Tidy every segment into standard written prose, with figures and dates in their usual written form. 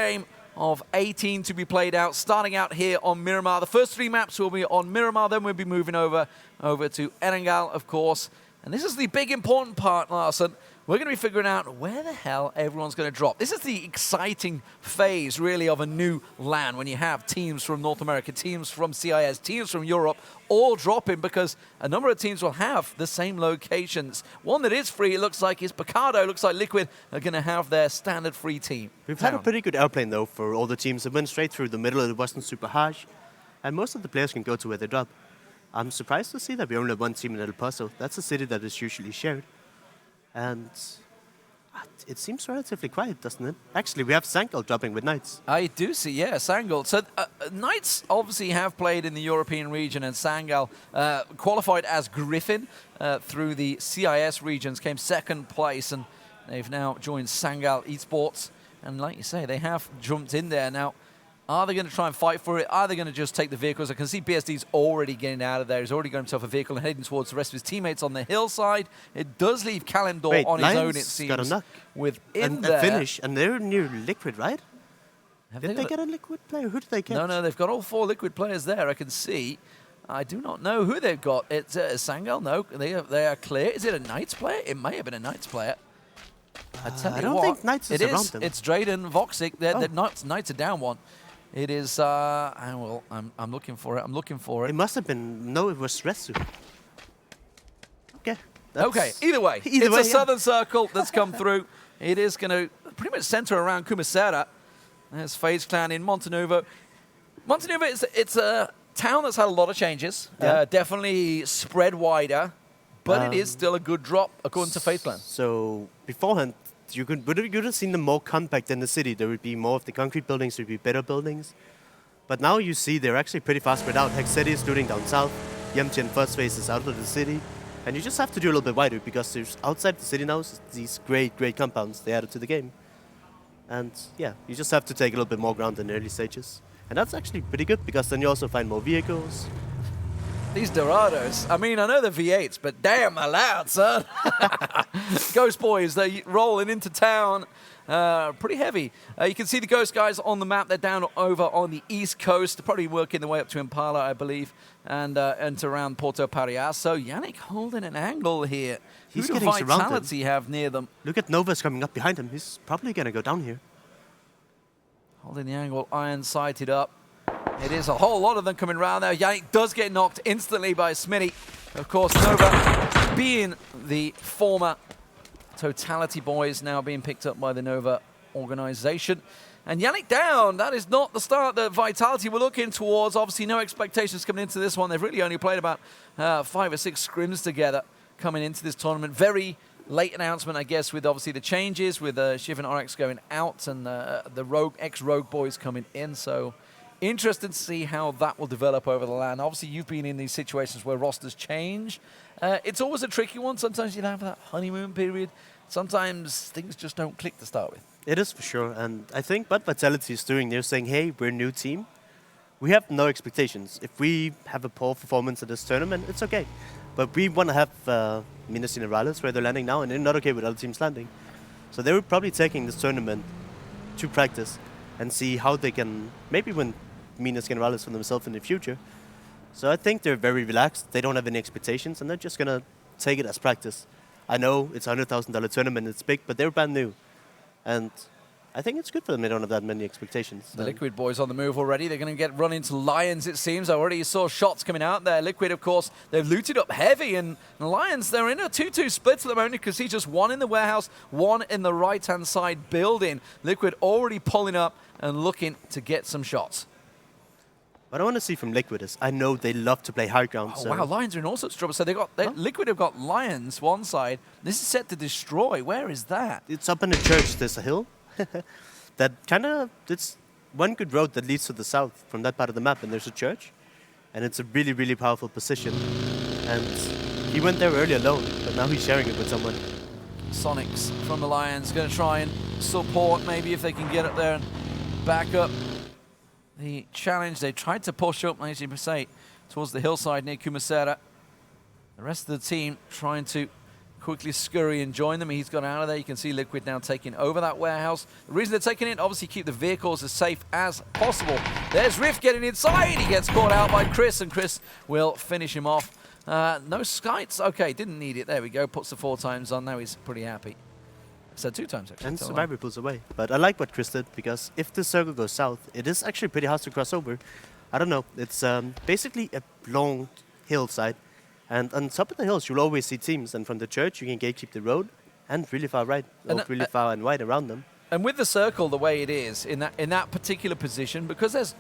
Game of 18 to be played out, starting out here on Miramar. The first 3 maps will be on Miramar, then we'll be moving over to Erangel, of course. And this is the big important part, Larson. We're going to be figuring out where the hell everyone's going to drop. This is the exciting phase, really, of a new LAN when you have teams from North America, teams from CIS, teams from Europe, all dropping because a number of teams will have the same locations. One that is free, it looks like, is Picardo. Looks like Liquid are going to have their standard free team. We've had a pretty good airplane, though, for all the teams. It went straight through the middle. It wasn't super harsh. And most of the players can go to where they drop. I'm surprised to see that we only have one team in El Paso. That's a city that is usually shared. And it seems relatively quiet, doesn't it? Actually, we have Sangal dropping with Knights. I do see, yeah, Sangal. So Knights obviously have played in the European region, and Sangal qualified as Griffin through the CIS regions, came 2nd place, and they've now joined Sangal Esports. And like you say, they have jumped in there. Now, are they going to try and fight for it? Are they going to just take the vehicles? I can see BSD's already getting out of there. He's already got himself a vehicle and heading towards the rest of his teammates on the hillside. It does leave Kalimdor on his own, it seems. Got a knock. Within a finish, and they're near Liquid, right? Did they get a Liquid player? Who did they get? No, they've got all 4 Liquid players there, I can see. I do not know who they've got. It's Sangal, no, they are clear. Is it a Knights player? It may have been a Knights player. I don't think Knights is around them. It's Drayden, Voxic. Knights are down 1. It is, I'm looking for it. I'm looking for it. It must have been, no, it was Retsu. Okay. Okay, either way, it's a southern circle that's come through. It is going to pretty much center around Kumasera. There's FaZe Clan in Montenuvo. Montenuvo, it's a town that's had a lot of changes. Yeah. Definitely spread wider, but it is still a good drop, according to FaZe Clan. So, beforehand, you would have seen them more compact in the city. There would be more of the concrete buildings, there would be better buildings. But now you see they're actually pretty fast spread out. Hex City is looting down south. Yamcha and First Phase is out of the city. And you just have to do a little bit wider because there's outside the city now these great compounds they added to the game. And yeah, you just have to take a little bit more ground in the early stages. And that's actually pretty good because then you also find more vehicles. These Dorados, I mean, I know they're V8s, but damn, they're loud, son. Ghost Boys, they're rolling into town. Pretty heavy. You can see the Ghost guys on the map. They're down over on the east coast. They're probably working their way up to Impala, I believe, and to around Porto Parias. So Yannick holding an angle here. He's Who do getting surrounded. Vitality have near them? Look at Novus coming up behind him. He's probably going to go down here. Holding the angle, iron sighted up. It is a whole lot of them coming around there. Yannick does get knocked instantly by Smitty. Of course, Nova being the former Totality boys, now being picked up by the Nova organization. And Yannick down. That is not the start that Vitality were looking towards. Obviously, no expectations coming into this one. They've really only played about 5 or 6 scrims together coming into this tournament. Very late announcement, I guess, with obviously the changes, with Shiv and Oryx going out and the ex-Rogue boys coming in. So interested to see how that will develop over the LAN. Obviously, you've been in these situations where rosters change. It's always a tricky one. Sometimes you have that honeymoon period. Sometimes things just don't click to start with. It is for sure. And I think what Vitality is doing, they're saying, hey, we're a new team. We have no expectations. If we have a poor performance at this tournament, it's okay. But we want to have Minas Generales where they're landing now, and they're not okay with other teams landing. So they were probably taking this tournament to practice and see how they can maybe win Minas Generales for themselves in the future. So I think they're very relaxed. They don't have any expectations, and they're just going to take it as practice. I know it's a $100,000 tournament, it's big, but they're brand new. And I think it's good for them. They don't have that many expectations. The Liquid boys on the move already. They're going to get run into Lions, it seems. I already saw shots coming out there. Liquid, of course, they've looted up heavy. And the Lions, they're in a 2-2 split at the moment because he's just one in the warehouse, one in the right-hand side building. Liquid already pulling up and looking to get some shots. What I want to see from Liquid is, I know they love to play high ground. Oh, so wow, Lions are in all sorts of trouble. So Liquid have got Lions one side. This is set to destroy. Where is that? It's up in the church. There's a hill. That it's one good road that leads to the south from that part of the map, and there's a church. And it's a really powerful position. And he went there early alone, but now he's sharing it with someone. Sonics from the Lions going to try and support, maybe if they can get up there and back up the challenge. They tried to push up, as you say, towards the hillside near Kumasera. The rest of the team trying to quickly scurry and join them. He's gone out of there. You can see Liquid now taking over that warehouse. The reason they're taking it, obviously keep the vehicles as safe as possible. There's Rift getting inside. He gets caught out by Chris, and Chris will finish him off. No skites. Okay, didn't need it. There we go. Puts the 4 times on. Now he's pretty happy. So 2 times, actually. And Survivor pulls away. But I like what Chris did, because if the circle goes south, it is actually pretty hard to cross over. I don't know. It's basically a long hillside. And on top of the hills, you'll always see teams. And from the church, you can gatekeep the road and really far right, or really far and wide around them. And with the circle the way it is, in that particular position, because there's,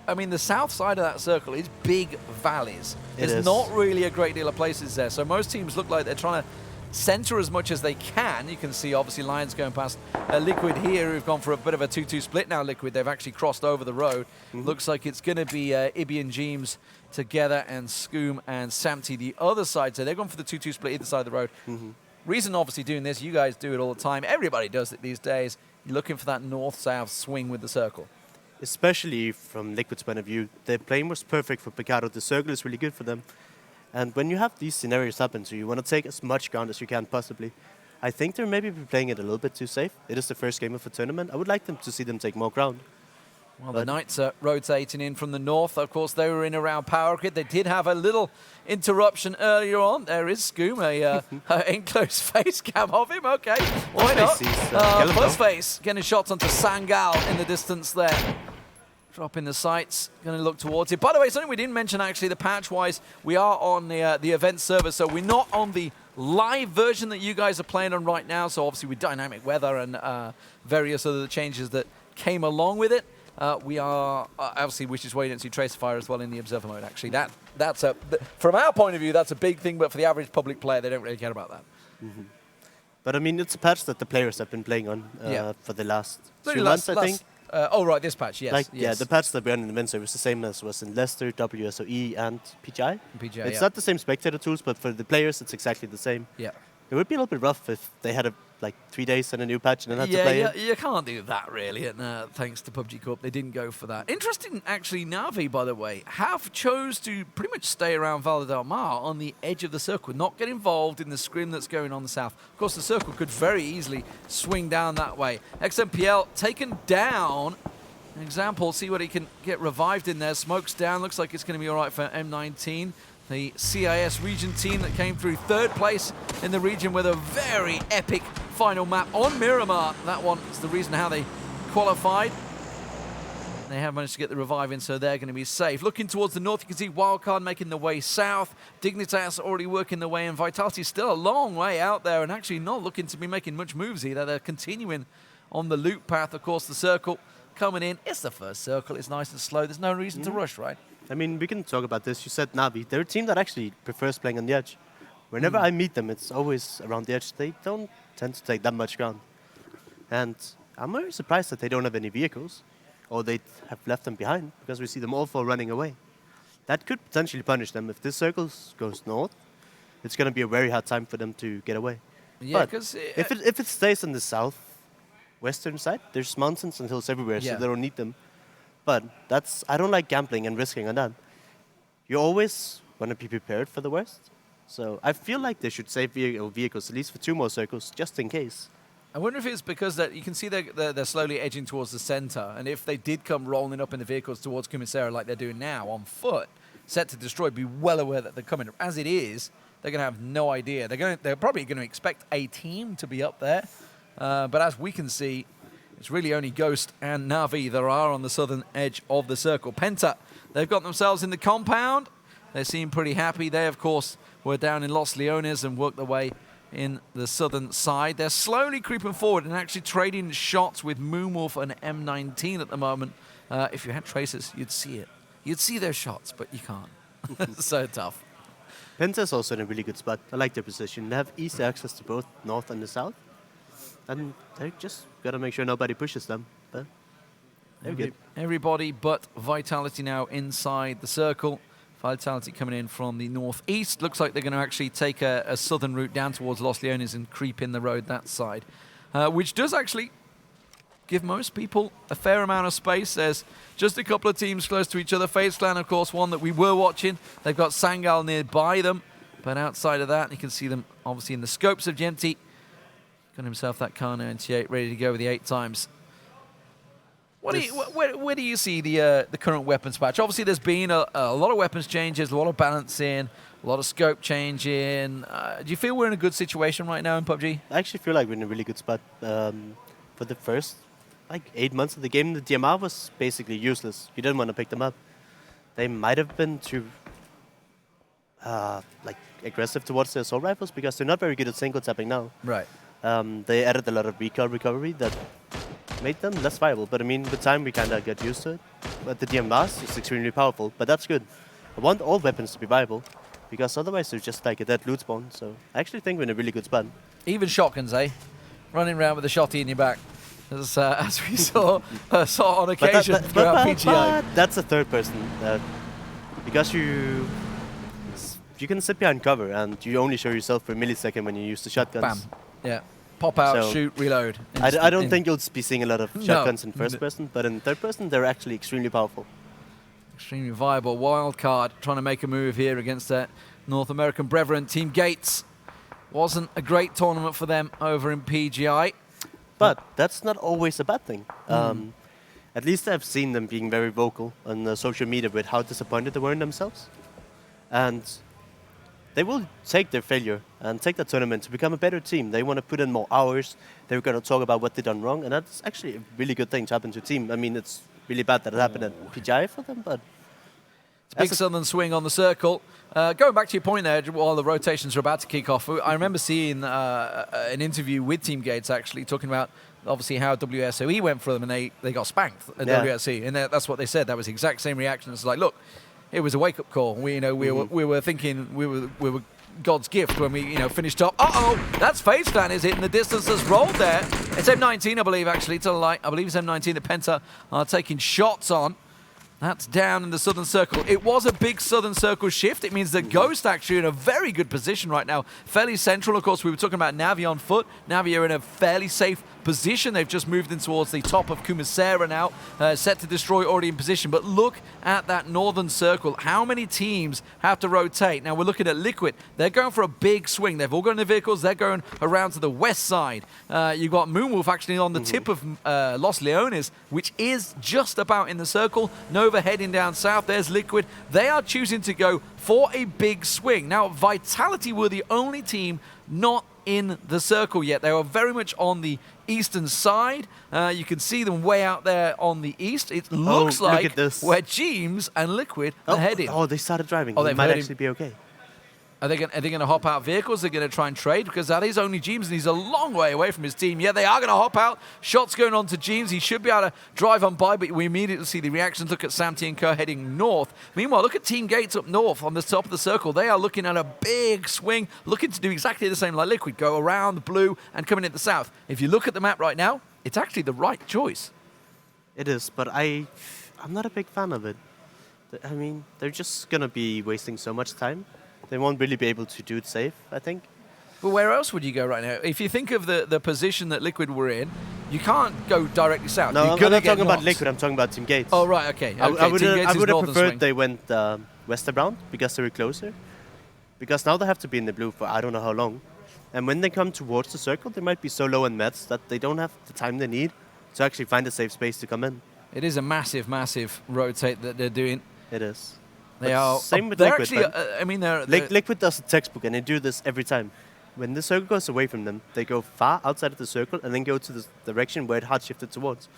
I mean, the south side of that circle is big valleys. There's not really a great deal of places there. So most teams look like they're trying to center as much as they can. You can see, obviously, Lions going past Liquid here, who've gone for a bit of a 2-2 split now. Liquid, they've actually crossed over the road. Looks like it's going to be Ibby and Jeems together, and Skoom and Samty the other side. So they've gone for the 2-2 split either side of the road. Reason, obviously, doing this, you guys do it all the time. Everybody does it these days. You're looking for that north-south swing with the circle. Especially from Liquid's point of view, their plane was perfect for Picardo. The circle is really good for them. And when you have these scenarios happen, so you want to take as much ground as you can possibly, I think they're maybe playing it a little bit too safe. It is the first game of the tournament. I would like them to see them take more ground. Well, the Knights are rotating in from the north. Of course, they were in around Power Grid. They did have a little interruption earlier on. There is Skoom, a enclosed face cam of him. Okay, why not? First face getting shots onto Sangal in the distance there. Dropping the sights, going to look towards it. By the way, something we didn't mention, actually, the patch-wise, we are on the event server, so we're not on the live version that you guys are playing on right now. So obviously with dynamic weather and various other changes that came along with it, we are obviously, which is why you don't see Tracer Fire as well in the observer mode. Actually, that's from our point of view, that's a big thing, but for the average public player, they don't really care about that. But I mean, it's a patch that the players have been playing on for the last 2 months, I think. Oh, right, this patch, yes. Yeah, the patch that we ran in the event server is the same as was in Leicester, WSOE, and PGI. It's not the same spectator tools, but for the players, it's exactly the same. Yeah. It would be a little bit rough if they had 3 days and a new patch and then had to play it. You can't do that, really, and thanks to PUBG Corp, they didn't go for that. Interesting, actually, Na'Vi, by the way, have chose to pretty much stay around Valle del Mar on the edge of the circle, not get involved in the scrim that's going on the south. Of course, the circle could very easily swing down that way. XMPL taken down. An example, see what he can get revived in there. Smoke's down, looks like it's going to be all right for M19. The CIS region team that came through 3rd place in the region with a very epic final map on Miramar. That one is the reason how they qualified. They have managed to get the revive in, so they're going to be safe. Looking towards the north, you can see Wildcard making the way south. Dignitas already working the way, and Vitality still a long way out there and actually not looking to be making much moves either. They're continuing on the loop path. Of course, the circle coming in. It's the first circle. It's nice and slow. There's no reason to rush, right? I mean, we can talk about this. You said Na'Vi. They're a team that actually prefers playing on the edge. Whenever I meet them, it's always around the edge. They don't tend to take that much ground. And I'm very surprised that they don't have any vehicles, or they have left them behind, because we see them all four running away. That could potentially punish them. If this circle goes north, it's going to be a very hard time for them to get away. Yeah, because if it stays on the southwestern side, there's mountains and hills everywhere, so they don't need them. But I don't like gambling and risking on that. You always want to be prepared for the worst. So I feel like they should save vehicles at least for 2 more circles, just in case. I wonder if it's because that you can see they're slowly edging towards the center, and if they did come rolling up in the vehicles towards Kumisera like they're doing now on foot, SetToDestroy be well aware that they're coming. As it is, they're going to have no idea. They're probably going to expect a team to be up there, but as we can see, it's really only Ghost and Na'Vi that are on the southern edge of the circle. Penta, they've got themselves in the compound. They seem pretty happy. They, of course, were down in Los Leones and worked their way in the southern side. They're slowly creeping forward and actually trading shots with Moonwolf and M19 at the moment. If you had tracers, you'd see it. You'd see their shots, but you can't. So tough. Penta's also in a really good spot. I like their position. They have easy access to both north and the south. And they just got to make sure nobody pushes them. But they're good. Everybody but Vitality now inside the circle. Vitality coming in from the northeast. Looks like they're going to actually take a southern route down towards Los Leones and creep in the road that side. Which does actually give most people a fair amount of space. There's just a couple of teams close to each other. FaZe Clan, of course, one that we were watching. They've got Sangal nearby them. But outside of that, you can see them obviously in the scopes of Genty. Got himself that Kar 98 ready to go with the 8 times. Where do you see the current weapons patch? Obviously, there's been a lot of weapons changes, a lot of balancing, a lot of scope changing. Do you feel we're in a good situation right now in PUBG? I actually feel like we're in a really good spot. For the first 8 months of the game, the DMR was basically useless. You didn't want to pick them up. They might have been too aggressive towards the assault rifles because they're not very good at single tapping now. Right. They added a lot of recoil recovery that made them less viable. But I mean, with time, we kind of got used to it. But the DMRs is extremely powerful, but that's good. I want all weapons to be viable because otherwise they're just like a dead loot spawn. So I actually think we're in a really good spot. Even shotguns, eh? Running around with a shotty in your back, as we saw on occasion throughout PGI. But that's a third person. Because you can sit behind cover and you only show yourself for a millisecond when you use the shotguns. Bam. Yeah. Pop out, So, shoot, reload. I don't think you'll be seeing a lot of shotguns in first person, but in third person, they're actually extremely powerful. Extremely viable. Wildcard trying to make a move here against their North American brethren. TeamGates wasn't a great tournament for them over in PGI. But that's not always a bad thing. At least I've seen them being very vocal on social media with how disappointed they were in themselves. And they will take their failure and take that tournament to become a better team. They want to put in more hours. They're going to talk about what they've done wrong. And that's actually a really good thing to happen to a team. I mean, it's really bad that it happened at PGI for them, but... Big southern swing on the circle. Going back to your point there, while the rotations are about to kick off, I remember seeing an interview with TeamGates actually talking about obviously how WSOE went for them and they got spanked at WSOE. And that's what they said. That was the exact same reaction. It's like, look, it was a wake-up call. We were thinking we were God's gift when we finished up. That's FaZe Clan, is it? In the distance that's rolled there. It's M19, I believe, actually. To the light. I believe it's M19 that Penta are taking shots on. That's down in the southern circle. It was a big southern circle shift. It means that Ghost actually in a very good position right now. Fairly central, of course. We were talking about Navi on foot. Navi are in a fairly safe position. They've just moved in towards the top of Kumasera now. Set to destroy already in position. But look at that northern circle. How many teams have to rotate? Now we're looking at Liquid. They're going for a big swing. They've all got in their vehicles. They're going around to the west side. You've got Moonwolf actually on the tip of Los Leones, which is just about in the circle. Nova heading down south. There's Liquid. They are choosing to go for a big swing. Now, Vitality were the only team not in the circle yet. They were very much on the eastern side. You can see them way out there on the east. It looks like where Jeems and Liquid are heading. Oh, they started driving. Oh, they might actually be okay. Are they going to hop out vehicles? They're going to try and trade? Because that is only Jeems, and he's a long way away from his team. Yeah, they are going to hop out. Shots going on to Jeems. He should be able to drive on by, but we immediately see the reactions. Look at Samty and Kerr heading north. Meanwhile, look at TeamGates up north on the top of the circle. They are looking at a big swing, looking to do exactly the same like Liquid. Go around the blue and coming in the south. If you look at the map right now, it's actually the right choice. It is, but I'm not a big fan of it. I mean, they're just going to be wasting so much time. They won't really be able to do it safe, I think. But where else would you go right now? If you think of the position that Liquid were in, you can't go directly south. No, I'm not talking about Liquid, I'm talking about TeamGates. Oh, right, okay. I would have preferred they went westbound because they were closer. Because now they have to be in the blue for I don't know how long. And when they come towards the circle, they might be so low in meds that they don't have the time they need to actually find a safe space to come in. It is a massive, massive rotate that they're doing. It is. They are. Same with they're Liquid. Actually, I mean, they're Liquid does a textbook, and they do this every time. When the circle goes away from them, they go far outside of the circle and then go to the direction where it hard shifted towards.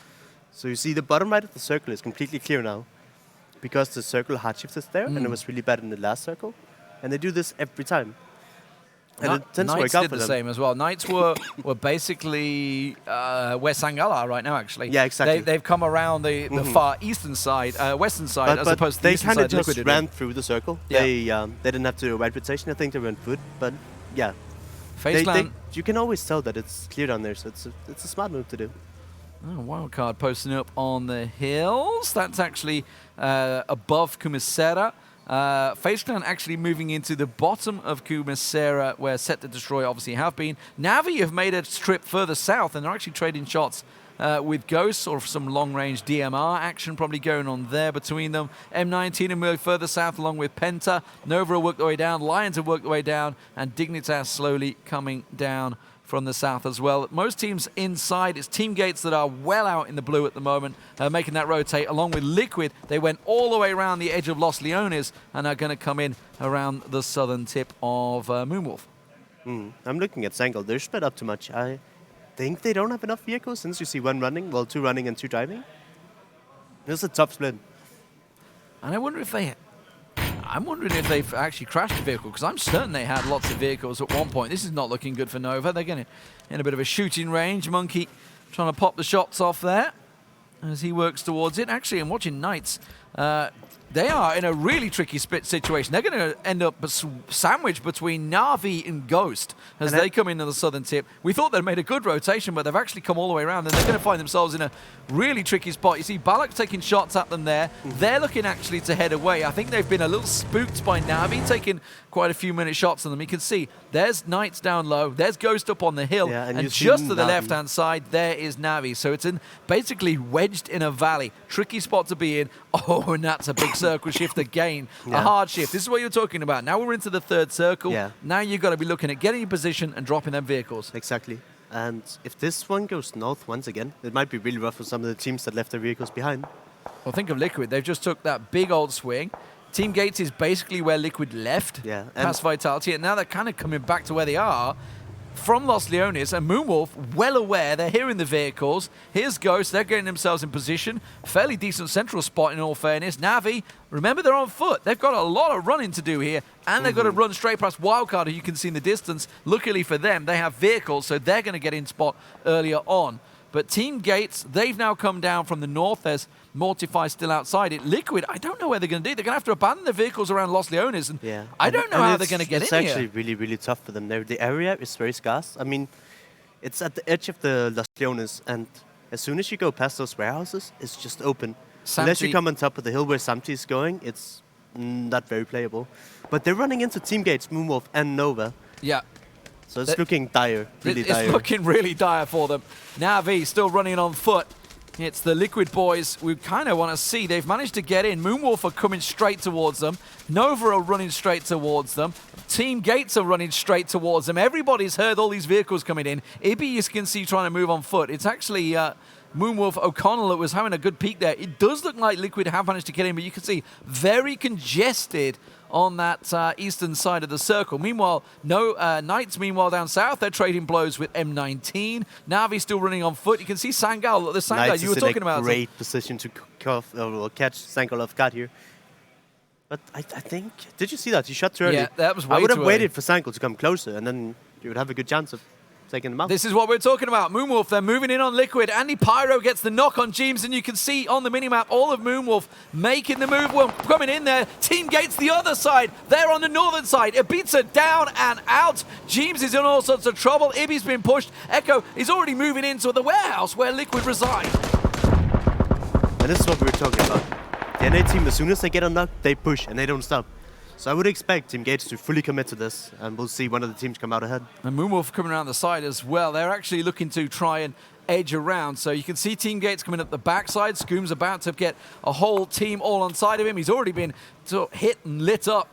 So you see the bottom right of the circle is completely clear now because the circle hard shifted there, and it was really bad in the last circle. And they do this every time. And it tends to work out for them. Knights did the same as well. Knights were basically where Sangala are right now, actually. Yeah, exactly. They've come around the far eastern side, western side, as opposed to the eastern side. They kind of just ran through the circle. Yeah. They didn't have to do a wide rotation. I think they were on foot, but yeah. FaZe Clan. You can always tell that it's clear down there, so it's a smart move to do. Oh, Wildcard posting up on the hills. That's actually above Kumasera. FaZe Clan actually moving into the bottom of Kumasera, where Set to Destroy obviously have been. Navi have made a trip further south, and they're actually trading shots with Ghosts, or some long-range DMR action probably going on there between them. M19 and move further south along with Penta. Nova will work their way down, Lions have worked their way down, and Dignitas slowly coming down from the south as well. Most teams inside, it's TeamGates that are well out in the blue at the moment, making that rotate, along with Liquid. They went all the way around the edge of Los Leones and are going to come in around the southern tip of Moonwolf. I'm looking at Sangal. They're spread up too much. I think they don't have enough vehicles, since you see one running, well, two running and two driving. It's a tough split. And I'm wondering if they've actually crashed a vehicle, because I'm certain they had lots of vehicles at one point. This is not looking good for Nova. They're getting in a bit of a shooting range. Monkey trying to pop the shots off there as he works towards it. Actually, I'm watching Knights. They are in a really tricky situation. They're going to end up sandwiched between Na'Vi and Ghost as they come into the southern tip. We thought they'd made a good rotation, but they've actually come all the way around, and they're going to find themselves in a really tricky spot. You see Balak taking shots at them there. They're looking actually to head away. I think they've been a little spooked by Na'Vi, taking quite a few minute shots on them. You can see there's Knights down low, there's Ghost up on the hill, and just to the left-hand side, there is Na'Vi. So it's basically wedged in a valley. Tricky spot to be in. Oh, and that's a big circle shift again. A hard shift. This is what you're talking about. Now we're into the third circle. Now you've got to be looking at getting your position and dropping them vehicles. Exactly. And if this one goes north once again, it might be really rough for some of the teams that left their vehicles behind. Well, think of Liquid. They've just took that big old swing. TeamGates is basically where Liquid left, past Vitality, and now they're kind of coming back to where they are from Los Leones, and Moonwolf, well aware, they're hearing the vehicles. Here's Ghost, they're getting themselves in position. Fairly decent central spot in all fairness. Na'Vi, remember they're on foot. They've got a lot of running to do here, and they've got to run straight past Wildcard, who you can see in the distance. Luckily for them, they have vehicles, so they're going to get in spot earlier on. But TeamGates, they've now come down from the north. There's Mortify still outside it. Liquid, I don't know where they're going to do. They're going to have to abandon the vehicles around Los Leones, and I don't know how they're going to get in here. It's actually really, really tough for them there. The area is very scarce. I mean, it's at the edge of the Los Leones, and as soon as you go past those warehouses, it's just open. Unless you come on top of the hill where Samti is going, it's not very playable. But they're running into TeamGates, Moonwolf, and Nova. Yeah. So it's looking dire, really dire. It's looking really dire for them. Na'Vi still running on foot. It's the Liquid boys we kind of want to see. They've managed to get in. Moonwolf are coming straight towards them. Nova are running straight towards them. TeamGates are running straight towards them. Everybody's heard all these vehicles coming in. Ibby, you can see, trying to move on foot. It's actually Moonwolf O'Connell that was having a good peek there. It does look like Liquid have managed to get in, but you can see very congested on that eastern side of the circle. Meanwhile, Knights, meanwhile, down south, they're trading blows with M19. Na'Vi still running on foot. You can see Sangal, the Sangal you were talking about. Great position to catch Sangal off guard here. But I think, did you see that? He shot too early. Yeah, that was way I would have too waited early for Sangal to come closer, and then you would have a good chance of taking them out. This is what we're talking about. Moonwolf, they're moving in on Liquid. Andy Pyro gets the knock on Jeems, and you can see on the minimap all of Moonwolf making the move. Well, coming in there. TeamGates the other side. They're on the northern side. Ibiza down and out. Jeems is in all sorts of trouble. Ibby's been pushed. Echo is already moving into the warehouse where Liquid reside. And this is what we were talking about. The NA team, as soon as they get unlocked, they push and they don't stop. So I would expect TeamGates to fully commit to this, and we'll see one of the teams come out ahead. And Moonwolf coming around the side as well. They're actually looking to try and edge around. So you can see TeamGates coming up the backside. Scoom's about to get a whole team all on side of him. He's already been hit and lit up.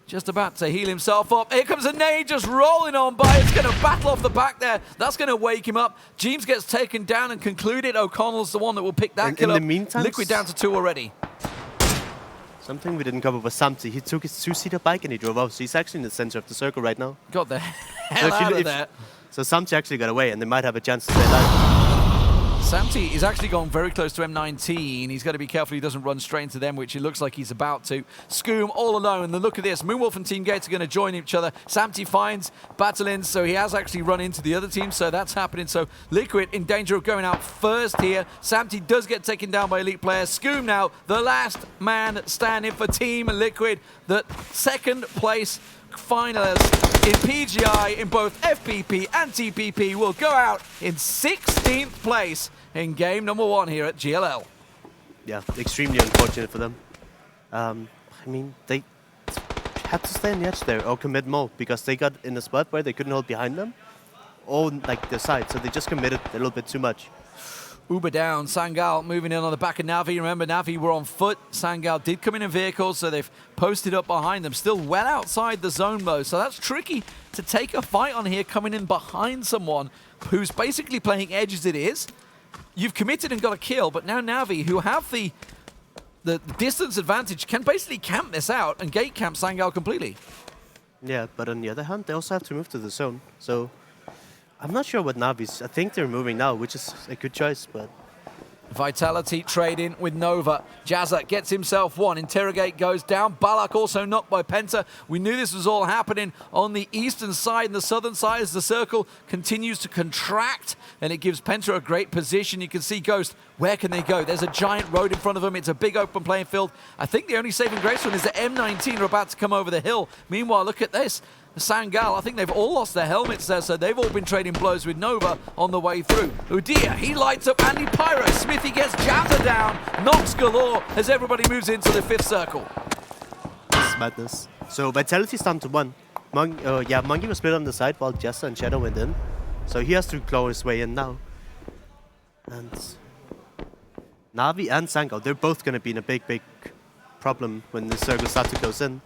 Just about to heal himself up. Here comes a nade just rolling on by. It's going to battle off the back there. That's going to wake him up. Jeems gets taken down and concluded. O'Connell's the one that will pick that kill up. In the meantime, Liquid down to 2 already. Something we didn't cover was Samti. He took his two-seater bike and he drove off. So he's actually in the center of the circle right now. Got the hell out of there. So Samti actually got away, and they might have a chance to stay alive. Samti is actually gone very close to M19. He's got to be careful he doesn't run straight into them, which it looks like he's about to. Scoom all alone. And look at this. Moonwolf and TeamGates are going to join each other. Samti finds Battlein, so he has actually run into the other team, so that's happening. So Liquid in danger of going out first here. Samti does get taken down by elite players. Scoom now, the last man standing for Team Liquid. The second place finalists in PGI in both FPP and TPP will go out in 16th place in game number 1 here at GLL. Yeah, extremely unfortunate for them. I mean, they had to stay on the edge there or commit more because they got in a spot where they couldn't hold behind them or like the side, so they just committed a little bit too much. Uber down, Sangal moving in on the back of Navi. Remember, Navi were on foot. Sangal did come in vehicles, so they've posted up behind them. Still well outside the zone, though, so that's tricky to take a fight on here, coming in behind someone who's basically playing edge as it is. You've committed and got a kill, but now Navi, who have the distance advantage, can basically camp this out and gate camp Sangal completely. Yeah, but on the other hand, they also have to move to the zone, so I'm not sure what Navi's. I think they're moving now, which is a good choice, but Vitality trading with Nova. Jazza gets himself one. Interrogate goes down. Balak also knocked by Penta. We knew this was all happening on the eastern side and the southern side as the circle continues to contract, and it gives Penta a great position. You can see Ghost. Where can they go? There's a giant road in front of them. It's a big open playing field. I think the only saving grace one is the M19 are about to come over the hill. Meanwhile, look at this. Sangal, I think they've all lost their helmets there, so they've all been trading blows with Nova on the way through. Udia, he lights up Andy Pyro. Smithy gets Jazza down. Knocks galore as everybody moves into the fifth circle. it's madness. So Vitality's down to 1. Monkey was split on the side while Jazza and Shadow went in. So he has to claw his way in now. And Navi and Sangal, they're both going to be in a big problem when the circle starts to close in.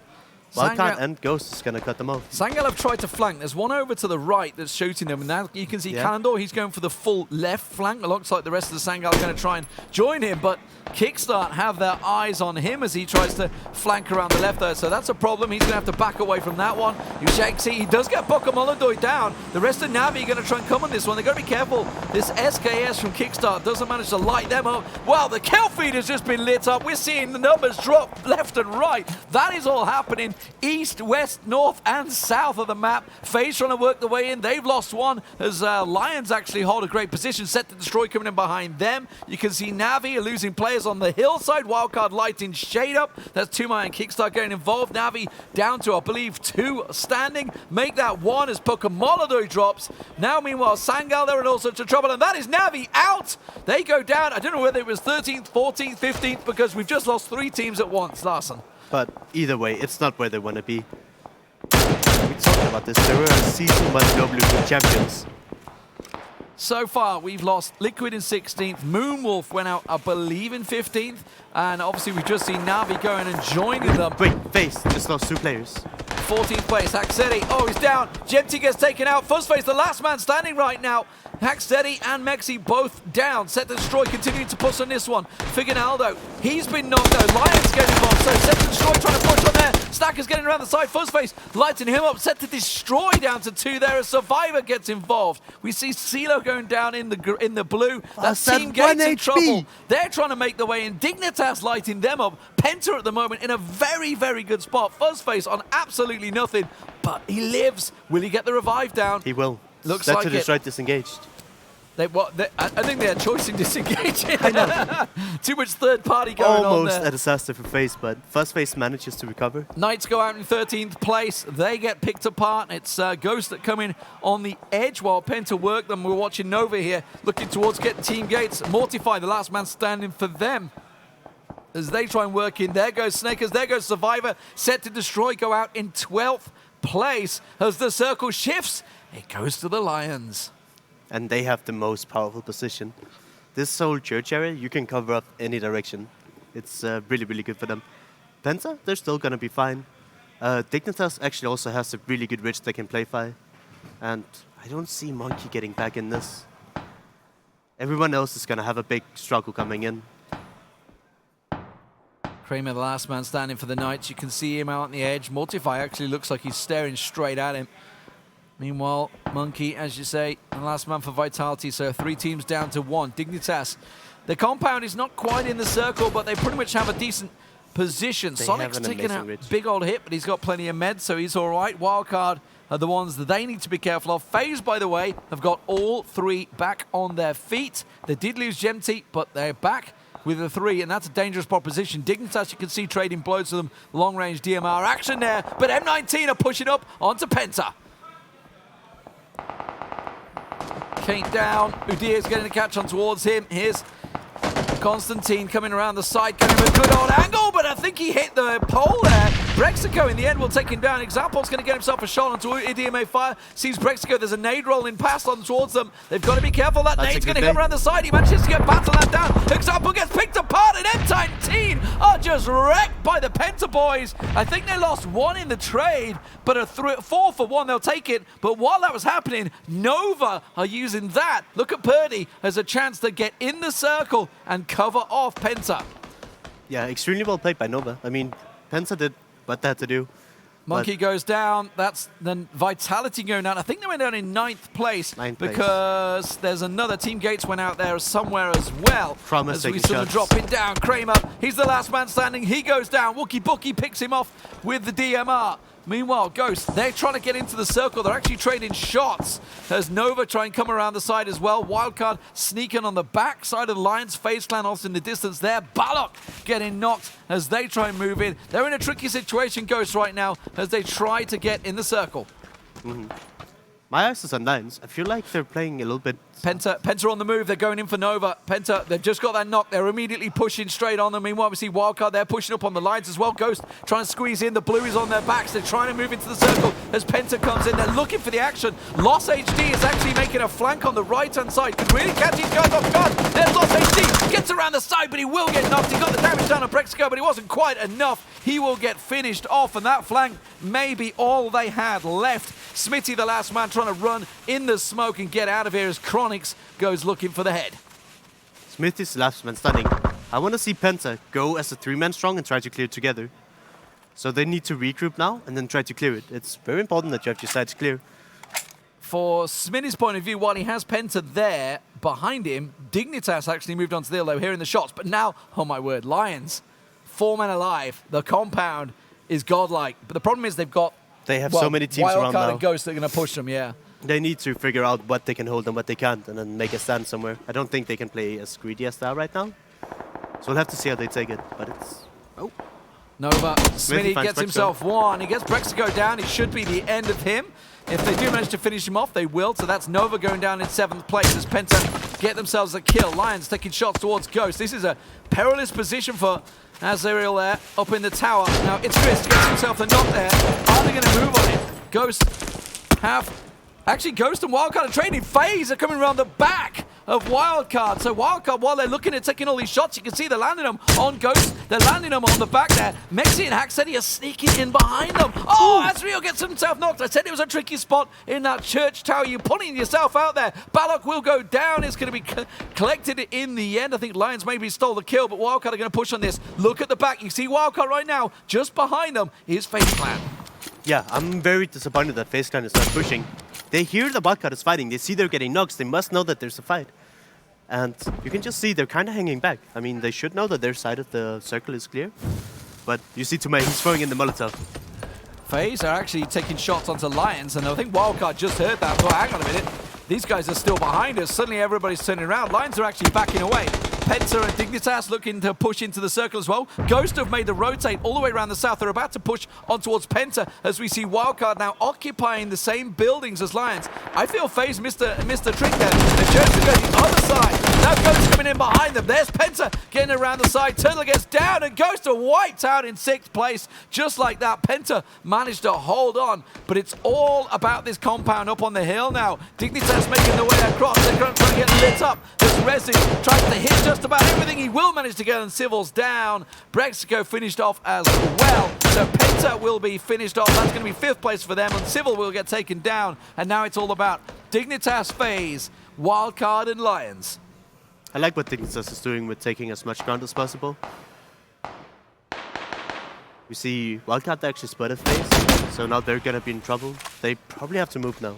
Wildcard and Ghost is going to cut them off. Sangal have tried to flank. There's one over to the right that's shooting them. And now you can see Kalandor, he's going for the full left flank alongside the rest of the Sangal going to try and join him. But Kickstart have their eyes on him as he tries to flank around the left there. So that's a problem. He's going to have to back away from that one. He does get Bokamolodoi down. The rest of Navi are going to try and come on this one. They've got to be careful. This SKS from Kickstart doesn't manage to light them up. Well, the kill feed has just been lit up. We're seeing the numbers drop left and right. That is all happening east, west, north, and south of the map. FaZe trying to work the way in. They've lost one as Lions actually hold a great position. SetToDestroy coming in behind them. You can see Navi are losing players on the hillside. Wildcard lighting shade up. That's Tumai and Kickstart getting involved. Navi down to, I believe, 2 standing. Make that 1 as Pokamolodoi drops. Now, meanwhile, Sangal, they're in all sorts of trouble, and that is Navi out. They go down. I don't know whether it was 13th, 14th, 15th, because we've just lost 3 teams at once, Larson. But either way, it's not where they want to be. We talked about this. They were Season 1 Global League champions. So far, we've lost Liquid in 16th. Moonwolf went out, I believe, in 15th. And obviously, we've just seen Navi going and joining them. Wait, FaZe just lost 2 players. 14th place, Haxetti. Oh, he's down. Gemty gets taken out. FuzzFace, the last man standing right now. Haxetti and Mexi both down. SetToDestroy continuing to push on this one. Figinaldo, he's been knocked out. Lions getting involved. So SetToDestroy trying to push on there. Stacker's getting around the side. FuzzFace lighting him up. SetToDestroy down to 2 there as Survivor gets involved. We see CeeLo going down in the blue. That's TeamGates in trouble. They're trying to make the way in. Dignitas lighting them up. Penta at the moment in a very, very good spot. FuzzFace on absolutely nothing, but he lives. Will he get the revive down? He will. Looks like it. SetToDestroy disengaged. I think they had choice in disengaging. I know. Too much third party going on there. Almost a disaster for FaZe, but FaZe manages to recover. Knights go out in 13th place. They get picked apart. It's Ghost that come in on the edge while Penta work them. We're watching Nova here, looking towards getting TeamGates. Mortify, the last man standing for them. As they try and work in. There goes Snakers. There goes Survivor. SetToDestroy go out in 12th place. As the circle shifts, it goes to the Lions. And they have the most powerful position. This whole church area, you can cover up any direction. It's really, really good for them. Penta, they're still going to be fine. Dignitas actually also has a really good ridge they can play by. And I don't see Monkey getting back in this. Everyone else is going to have a big struggle coming in. Kramer, the last man standing for the Knights. You can see him out on the edge. Mortify actually looks like he's staring straight at him. Meanwhile, Monkey, as you say, the last man for Vitality, so 3 teams down to 1. Dignitas. The compound is not quite in the circle, but they pretty much have a decent position. Sonic's taking a big old hit, but he's got plenty of meds, so he's all right. Wildcard are the ones that they need to be careful of. FaZe, by the way, have got all 3 back on their feet. They did lose Gemty, but they're back with the 3, and that's a dangerous proposition. Dignitas, you can see trading blows to them. Long-range DMR action there, but M19 are pushing up onto Penta. Kate down. Udir is getting a catch on towards him. Here's Constantine coming around the side, getting a good old angle, but I think he hit the pole there. Brexico in the end will take him down. Example's going to get himself a shot onto EDMA fire. Sees Brexico, there's a nade rolling past on towards them. They've got to be careful. That nade's going to come around the side. He manages to get battle that down. Example gets picked apart, and M19 are just wrecked by the Penta boys. I think they lost one in the trade, but a 4 for 1, they'll take it. But while that was happening, Nova are using that. Look at Purdy as a chance to get in the circle and cover off Penta. Yeah, extremely well played by Nova. I mean, Penta did what they had to do. Monkey goes down. That's then Vitality going down. I think they went down in 9th place because there's another TeamGates went out there somewhere as well. Promise as we sort of drop it down. Kramer, he's the last man standing. He goes down. Wookie Bookie picks him off with the DMR. Meanwhile, Ghost, they're trying to get into the circle. They're actually trading shots as Nova try and come around the side as well. Wildcard sneaking on the back side of the Lions. FaZe Clan also in the distance there. Balok getting knocked as they try and move in. They're in a tricky situation, Ghost, right now as they try to get in the circle. My eyes is on Lions. I feel like they're playing a little bit... Penta on the move. They're going in for Nova. Penta, they've just got that knock. They're immediately pushing straight on them. Meanwhile, we see Wildcard. They're pushing up on the lines as well. Ghost trying to squeeze in. The blue is on their backs. They're trying to move into the circle as Penta comes in. They're looking for the action. Loss HD is actually making a flank on the right-hand side. Could really catch these guys off guard. There's Loss HD. Gets around the side, but he will get knocked. He got the damage down on Brexico, but it wasn't quite enough. He will get finished off, and that flank may be all they had left. Smitty, the last man, trying to run in the smoke and get out of here as Chronix goes looking for the head. Smithy's last man standing. I want to see Penta go as a 3-man strong and try to clear together. So they need to regroup now and then try to clear it. It's very important that you have your sides clear. For Smitty's point of view, while he has Penta there behind him, Dignitas actually moved on to the hill. They were hearing the shots, but now, oh my word, Lions, 4 men alive. The compound is godlike, but the problem is they have so many teams around now. Wildcard and Ghost are going to push them, yeah. They need to figure out what they can hold and what they can't, and then make a stand somewhere. I don't think they can play as greedy as they are right now. So we'll have to see how they take it, but it's... Oh. Nova, Smitty gets himself one. He gets Brexico down. It should be the end of him. If they do manage to finish him off, they will. So that's Nova going down in 7th place as Penta get themselves a kill. Lions taking shots towards Ghost. This is a perilous position for Azariel there, up in the tower. Now it's Chris, gets himself the knock there. Are they going to move on it? Ghost have... Actually, Ghost and Wildcard are trading. FaZe are coming around the back of Wildcard. So Wildcard, while they're looking at taking all these shots, you can see they're landing them on Ghost. They're landing them on the back there. Mexi and Hacksteady are sneaking in behind them. Oh, Azriel gets himself knocked. I said it was a tricky spot in that church tower. You're putting yourself out there. Balok will go down. It's going to be collected in the end. I think Lions maybe stole the kill, but Wildcard are going to push on this. Look at the back. You see Wildcard right now. Just behind them is FaZe Clan. Yeah, I'm very disappointed that FaZe Clan is not pushing. They hear the Wildcard is fighting. They see they're getting knocks. They must know that there's a fight. And you can just see they're kind of hanging back. I mean, they should know that their side of the circle is clear. But you see Tumay, he's throwing in the Molotov. FaZe are actually taking shots onto Lions, and I think Wildcard just heard that. Well, hang on a minute. These guys are still behind us. Suddenly everybody's turning around. Lions are actually backing away. Penta and Dignitas looking to push into the circle as well. Ghost have made the rotate all the way around the south. They're about to push on towards Penta as we see Wildcard now occupying the same buildings as Lions. I feel FaZe missed the trick there. They're just to go the other side. Now Ghost coming in behind them. There's Penta getting around the side. Turtle gets down and Ghost are wiped out in 6th place. Just like that, Penta managed to hold on. But it's all about this compound up on the hill now. Dignitas making their way across. They're going to try and get lit up. There's Resi tries to hit just about everything he will manage to get, and Civil's down. Brexico finished off as well. So Penta will be finished off. That's going to be 5th place for them, and Civil will get taken down. And now it's all about Dignitas, FaZe, Wildcard, and Lions. I like what Dignitas is doing with taking as much ground as possible. We see Wildcard actually spotted FaZe, so now they're going to be in trouble. They probably have to move now.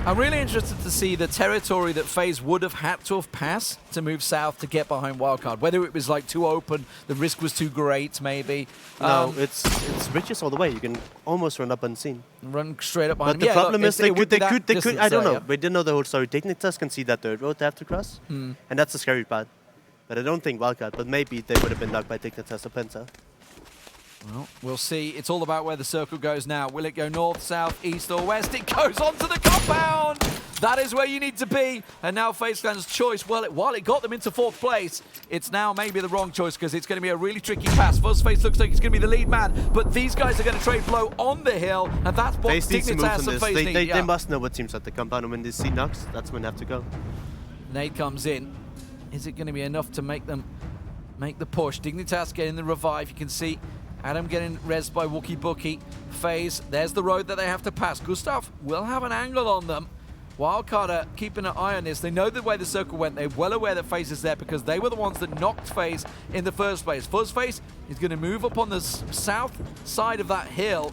I'm really interested to see the territory that FaZe would have had to have passed to move south to get behind Wildcard. Whether it was like too open, the risk was too great, maybe. No, it's riches all the way. You can almost run up unseen. Run straight up behind. But the problem is they could. I don't know. Yeah. We didn't know the whole story. Dignitas can see that third road they have to cross, and that's the scary part. But I don't think Wildcard. But maybe they would have been knocked by Dignitas or Penta. Well, we'll see. It's all about where the circle goes now. Will it go north, south, east, or west? It goes onto the compound! That is where you need to be. And now FaZe Clan's choice, well, while it got them into 4th place, it's now maybe the wrong choice because it's going to be a really tricky pass. FaZe looks like he's going to be the lead man, but these guys are going to trade blow on the hill, and that's what Dignitas and FaZe need. They must know what teams at the compound, and when they see knocks, that's when they have to go. Nade comes in. Is it going to be enough to make them make the push? Dignitas getting the revive. You can see Adam getting rezzed by Wookie Bookie. FaZe, there's the road that they have to pass. Gustav will have an angle on them. Wildcard are keeping an eye on this. They know the way the circle went. They're well aware that FaZe is there because they were the ones that knocked FaZe in the first place. FaZe is going to move up on the south side of that hill,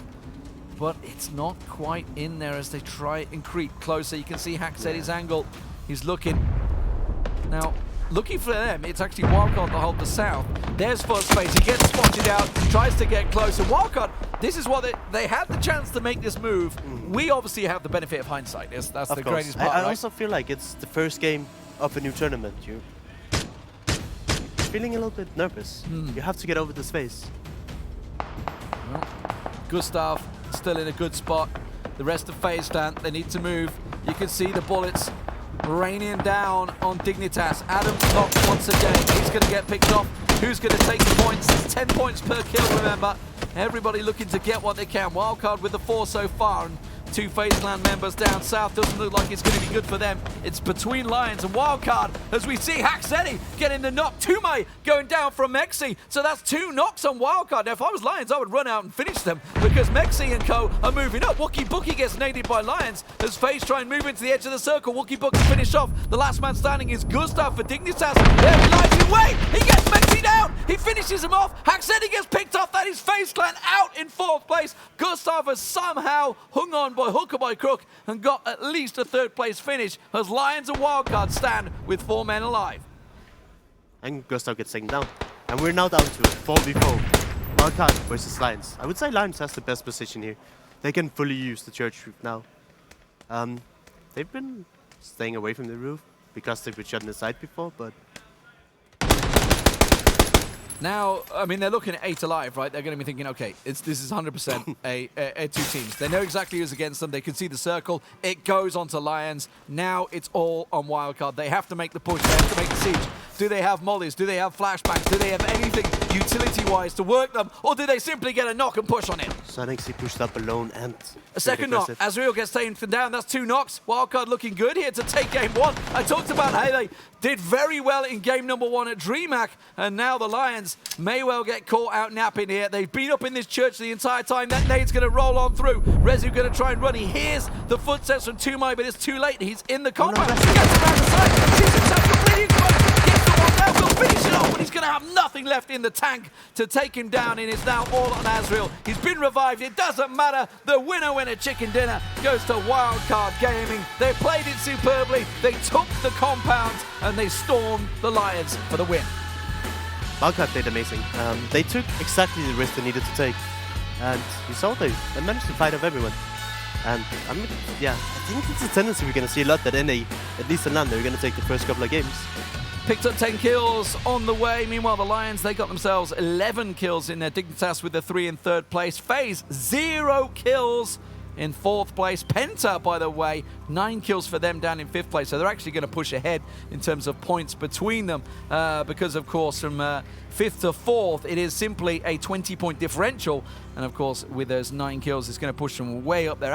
but it's not quite in there as they try and creep closer. You can see Hacksetti's angle. He's looking. Now, looking for them, it's actually Wildcard to hold the south. There's FaZe. He gets spotted out, tries to get closer. Wildcard, this is what they had the chance to make this move. We obviously have the benefit of hindsight. That's the greatest part, I also feel like it's the first game of a new tournament. You're feeling a little bit nervous. You have to get over this phase. Well, Gustav still in a good spot. The rest of FaZe Clan, they need to move. You can see the bullets raining down on Dignitas. Adam knocked once again. He's going to get picked off. Who's going to take the points? It's 10 points per kill, remember. Everybody looking to get what they can. Wildcard with the 4 so far. And 2 FaZe Clan members down south. Doesn't look like it's going to be good for them. It's between Lions and Wildcard as we see Hacksetti getting the knock. Tumai going down from Mexi. So that's 2 knocks on Wildcard. Now, if I was Lions, I would run out and finish them because Mexi and co are moving up. Wookie Bookie gets naded by Lions as FaZe try and move into the edge of the circle. Wookie Bookie finish off. The last man standing is Gustav for Dignitas. There he lies in wait. He gets Mexi down. He finishes him off. Hacksetti gets picked off. That is FaZe Clan out in 4th place. Gustav has somehow hung on by hook or by crook and got at least a 3rd place finish as Lions and Wildcard stand with 4 men alive. And Gustav gets taken down. And we're now down to 4v4. Wildcard versus Lions. I would say Lions has the best position here. They can fully use the church roof now. They've been staying away from the roof because they've been shot in the side before, but now, I mean, they're looking at 8 alive, right? They're going to be thinking, okay, this is 100% a 2 teams. They know exactly who's against them. They can see the circle. It goes onto Lions. Now it's all on Wildcard. They have to make the push. They have to make the siege. Do they have mollies? Do they have flashbangs? Do they have anything utility-wise to work them? Or do they simply get a knock and push on it? Sonic he pushed up alone and a second knock. Azriel gets taken down. That's 2 knocks. Wildcard looking good here to take game 1. I talked about how they did very well in game number 1 at DreamHack, and now the Lions may well get caught out napping here. They've been up in this church the entire time. That nade's going to roll on through. Rezu going to try and run. He hears the footsteps from Tumai, but it's too late. He's in the compound. He gets around the side. Shoots himself completely exposed. Gets the one down. Will finish it off, but he's going to have nothing left in the tank to take him down, and it's now all on Azriel. He's been revived. It doesn't matter. The winner chicken dinner goes to Wildcard Gaming. They played it superbly. They took the compound, and they stormed the Lions for the win. Wildcard did amazing. They took exactly the risk they needed to take. And you saw they managed to fight off everyone. And I mean, yeah, I think it's a tendency we're going to see a lot that NA, at least in LAN, they're going to take the first couple of games. Picked up 10 kills on the way. Meanwhile, the Lions, they got themselves 11 kills in their Dignitas with the 3 in 3rd place. FaZe, 0 kills in 4th place. Penta, by the way, 9 kills for them down in 5th place. So they're actually going to push ahead in terms of points between them because, of course, from 5th to 4th, it is simply a 20-point differential. And, of course, with those 9 kills, it's going to push them way up there.